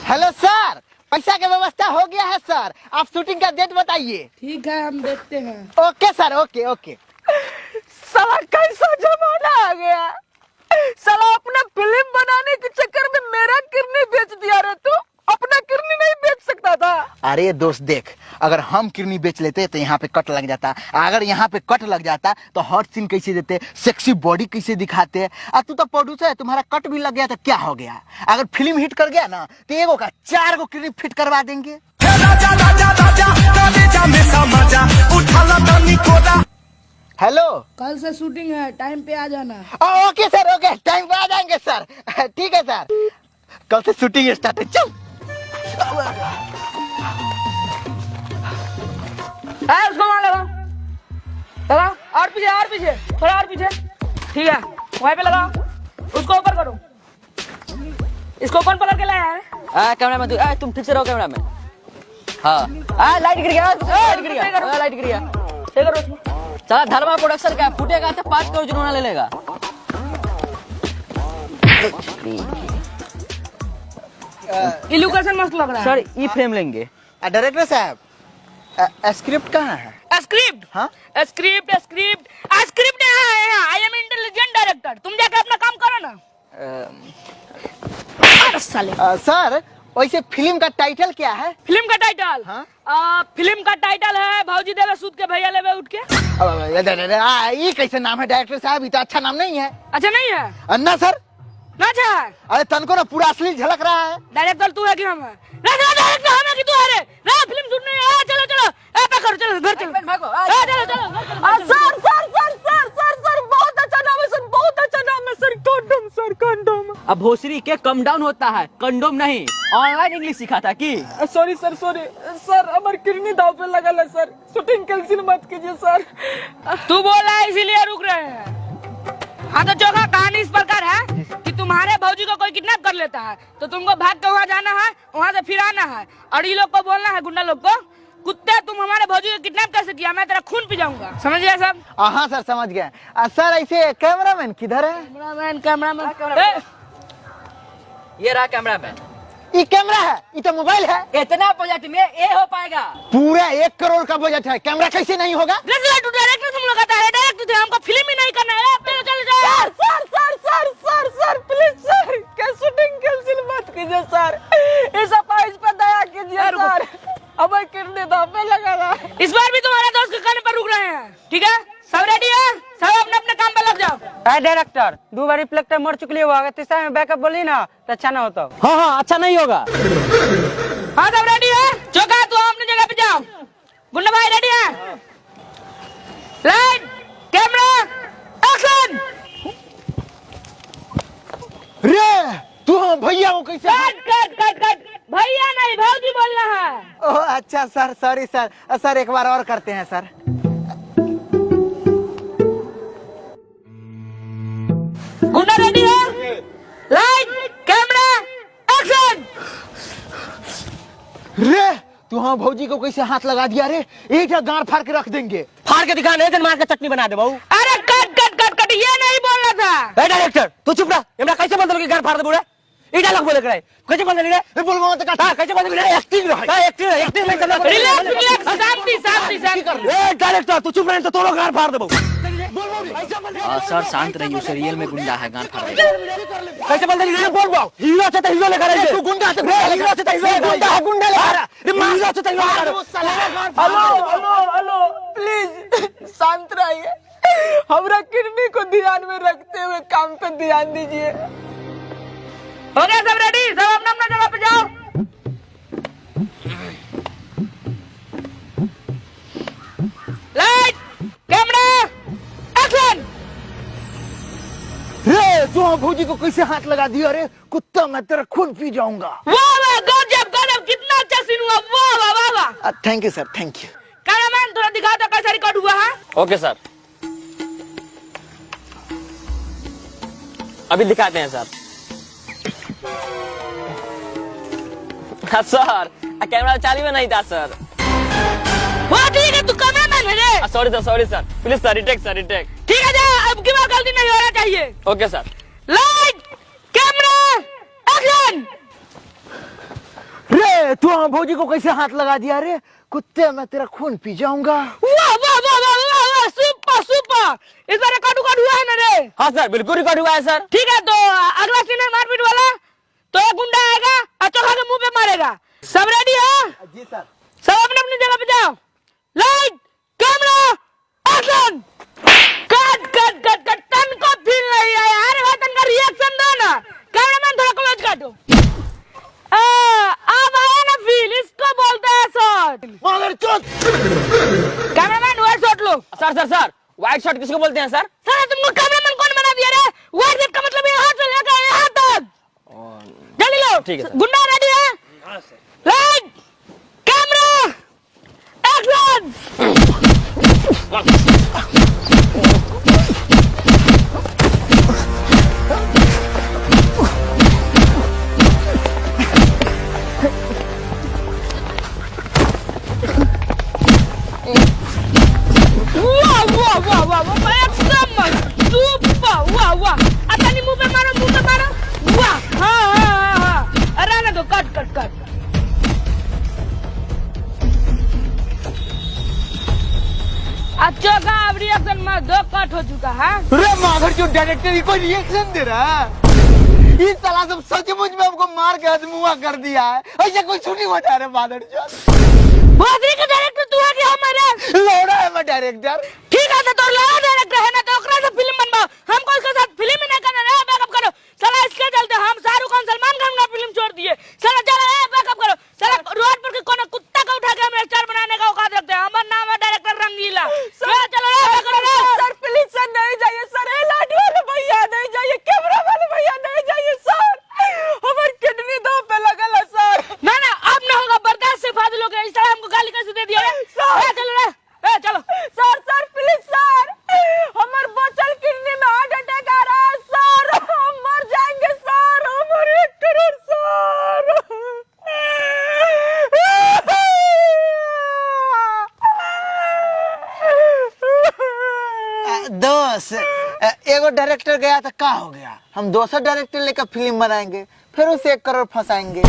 Hello sir, पैसा की व्यवस्था हो गया है सर। आप शूटिंग का डेट बताइए। ठीक है, हम देखते हैं। Okay sir, okay okay. साला कैसा जमाना आ गया। साला अपना फिल्म बनाने के चक्कर में मेरा किडनी बेच दिया रे तू। अपना किडनी नहीं बेच सकता था। अरे दोस्त देख, अगर हम किडनी बेच लेते तो यहाँ पे कट लग जाता। अगर यहाँ पे कट लग जाता तो हॉट सीन कैसे देते, सेक्सी बॉडी कैसे दिखाते। अब तू तो प्रोड्यूसर है, तुम्हारा कट भी लग गया तो क्या हो गया। अगर फिल्म हिट कर गया ना तो एगो का 4 गो किडनी फिट करवा देंगे। हेलो, कल से शूटिंग है, टाइम पे आ जाना। ओके सर, ओके, टाइम पे आ जाएंगे सर। ठीक है सर, कल से शूटिंग स्टार्ट है। चल उसको वहां लगा लगा, और पीछे थोड़ा और पीछे। ठीक है, वहीं पे लगा। उसको ऊपर करो। इसको कौन पकड़ के लाया है? कैमरा मैन तुम ठीक से रहो कैमरा मैन। हाँ लाइट गिर गया, लाइट गिर गया, लाइट गिर गया। सही करो उसको। चला धर्मा प्रोडक्शन का फूटेगा तो 5 करोड़ जुर्माना ले लेगा। इल्यूकेशन मस्त लग रहा है सर ई फ्रेम लेंगे। डायरेक्टर साहब, स्क्रिप्ट कहाँ है? स्क्रिप्ट। हाँ, स्क्रिप्ट है। I am intelligent director. तुम जाके अपना काम करो ना। साले सर वैसे फिल्म का टाइटल क्या है? फिल्म का टाइटल? हाँ? फिल्म का टाइटल है भौजी देवे सूत के भैया लेवे उठ के। ये कैसे नाम है डायरेक्टर साहब? ये तो अच्छा नाम नहीं है। अच्छा नहीं है? अन्ना सर, ना अच्छा है। अरे तनको ना पूरा असली झलक रहा है। डायरेक्टर तू है कि हम है? डायरेक्टर हम है कि तू है रे? फिल्म शूट नहीं है। चलो चलो, पकड़, चलो घर चलो। सर बहुत अच्छा नाम है सर, बहुत अच्छा नाम है सर। Condom sir, condom. अब भोसरी के कम डाउन होता है, कंडोम नहीं। ऑनलाइन इंग्लिश सिखा था कि। सॉरी सर, हमारी किडनी दाव पे लगा है सर। शूटिंग कैंसिल मत कीजिए सर। तू बोल रहा है इसीलिए रुक रहे हैं। हाँ तो चौका कहानी इस प्रकार है कि तुम्हारे भौजी को कोई किडनैप कर लेता है तो तुमको भाग के वहाँ जाना है, वहाँ से फिर आना है और ये लोग को बोलना है, गुंडा लोग को, कुत्ते तुम हमारे भौजी को किडनैप कैसे किया, मैं तेरा खून पी जाऊंगा। समझ गया सब? हाँ सर, समझ गए। सर ऐसे कैमरामैन किधर है? कैमरामैन ये रहा कैमरा मैन। ये कैमरा है, ये तो मोबाइल है। इतना बजट में ये हो पाएगा? पूरा 1 करोड़ का बजट है, कैमरा कैसे नहीं होगा? डायरेक्टर तुम लोग आता है, डायरेक्टर थे, हमको फिल्म ही नहीं करना है। सर प्लीज सर, क्या शूटिंग कैंसिल मत कीजिए सर। इस पे दया कीजिए सर, हमें किडनी दाव पे लगा रहा है। इस बार भी तुम्हारे दोस्त के कहने पर रुक रहे हैं। ठीक है, सब रेडी है? सब अपने अपने काम पे लग जाओ। डायरेक्टर 2 बार रिफ्लेक्टर मर चुकी हुआ, अगर तीसरा में बैकअप बोली ना तो अच्छा ना होता। हाँ अच्छा नहीं होगा। हाँ सब रेडी है? चौका तू अपनी जगह पे जाओ। गुंडा भाई रेडी है? Light, camera, action. रे तू भैया को कैसे? कट। भैया नहीं, भौजी बोलना है। ओह अच्छा सर, सॉरी सर। सर एक बार और करते हैं सर। गुंडा रेडी है? Light, camera, action. रे तू हाँ भौजी को कैसे हाथ लगा दिया रे? एक गांड फाड़ के रख देंगे। फाड़ के दिखा, नहीं मार के चटनी बना दे बहू। अरे कट, ये नहीं बोलना था। डायरेक्टर तू चुप रहा, हमरा कैसे बोल दोगे गाड़ फाड़ दे बोले? ई डायलॉग बोले करे कैसे बोल रही है? बोलबो तो का कैसे बोल रही है? एक्टिंग में चलना। रिलैक्स, शांति कर। ए डायरेक्टर तू चुप रह, तो लोग गाड़ फाड़ दे बहू। सर शांत रहिए, उसे रियल में गुंडा है, गांड फाड़ देगा। कैसे बोल रही है? बोल बहू, हीरो से तो हीरो लेकर आई। तू गुंडा से हीरो से तो हीरो गुंडा है, गुंडा लेकर हीरो से तो हीरो। हेलो प्लीज शांत रहिए। हमरा किडनी को ध्यान में रखते हुए काम पे ध्यान दीजिए। हो गया सब रेडी? सब अपना अपना जगह पे जाओ। Light, camera, action. रे तू हाँ भौजी को कैसे हाथ लगा दिया रे? कुत्ता, मैं तेरा खून पी जाऊंगा। वाह गजब, कितना अच्छा सीन हुआ। वाह। Thank you sir, thank you. Cameraman थोड़ा दिखा दो कैसा रिकॉर्ड हुआ है। ओके सर, अभी दिखाते हैं सर। सर कैमरा चालू में नहीं था सर। ठीक है, तू कैमरामैन है रे। Sorry sir, please sir retake. ठीक है, जा, अब की बार गलती नहीं होना चाहिए। Okay sir. Light, camera, action. तू हाँ भौजी को कैसे हाथ लगा दिया रे? कुत्ते, मैं तेरा खून पी जाऊंगा। वाह वाह वाह वाह वाह वाह, सुपर सुपर। इस बार रिकॉर्ड हुआ है ना रे? हाँ सर, बिल्कुल रिकॉर्ड हुआ है सर। ठीक है, तो अगला सीन है मारपीट वाला। तो एक गुंडा आएगा और चोखा के मुंह पे मारेगा। सब रेडी है? जी सर। सब अपने अपनी जगह पे जाओ। Light, camera, action. Cut cut cut cut. तन को फील नहीं आया। अरे भाई तन का रिएक्शन दो ना। कैमरामैन थोड़ा क्लोज काटो। अब आया ना फील, इसको बोलते हैं शॉट। कैमरामैन वाइड शॉट लो। Sir sir sir, white shot किसको बोलते हैं सर? सर तुमको कैमरामैन कौन बना दिया रे? वाइड शॉट का मतलब यहाँ से लेकर यहाँ तक। जल्दी लो। ठीक है सर। गुंडा रेडी है? हाँ सर। Light, camera, action. वाह वाह वाह वाह वाह, एकदम सुपर। वाह वाह, आता नहीं मुंह पे मारो, मुंह पे मारो। वाह, हाँ हाँ हाँ। अरे ना तो कट कट कट। अच्छा का अब रिएक्शन में दो कट हो चुका है। अरे माधर जो डायरेक्टर को रिएक्शन दे रहा है, इस साला सब सचमुच में हमको मार के हजमुआ कर दिया है। ऐसा कोई सुनी बता रहे माधर जो बहादुरी का डायरेक्टर तू है कि हमारे? लौड़ा है मैं डायरेक्टर। ठीक है तो लड़ा डायरेक्टर है ना, तो ओकरा से फिल्म बनवाओ। हमको इसके साथ फिल्म ही नहीं करना है। बैकअप करो साला, इसके चलते हम शाहरुख खान, सलमान खान का फिल्म छोड़ दिए। साला चलो बैकअप करो। साला रोड पर के कोने कुत्ता को उठा के हम स्टार बनाने का औकात रखते हैं। हमारा नाम है डायरेक्टर रंगीला। चलो सर, प्लीज सर नहीं जाइए सर। लाठी वाले भैया नहीं जाइए, कैमरा वाले भैया नहीं जाइए सर। हमारी किडनी दो पे लगल है सर। ना ना, अब ना होगा बर्दाश्त से। फाजिल हो गया इस तरह हमको गाली कैसे दे दिया रे? चलो रे, चलो सर। सर प्लीज सर, हमारे बचल किडनी में हार्ट अटैक आ रहा है सर। हम मर जाएंगे सर। हमारे 1 करोड़ सर। दोस्त, एगो डायरेक्टर गया तो क्या हो गया? हम दूसरा डायरेक्टर लेकर फिल्म बनाएंगे, फिर उसे 1 करोड़ फंसाएंगे।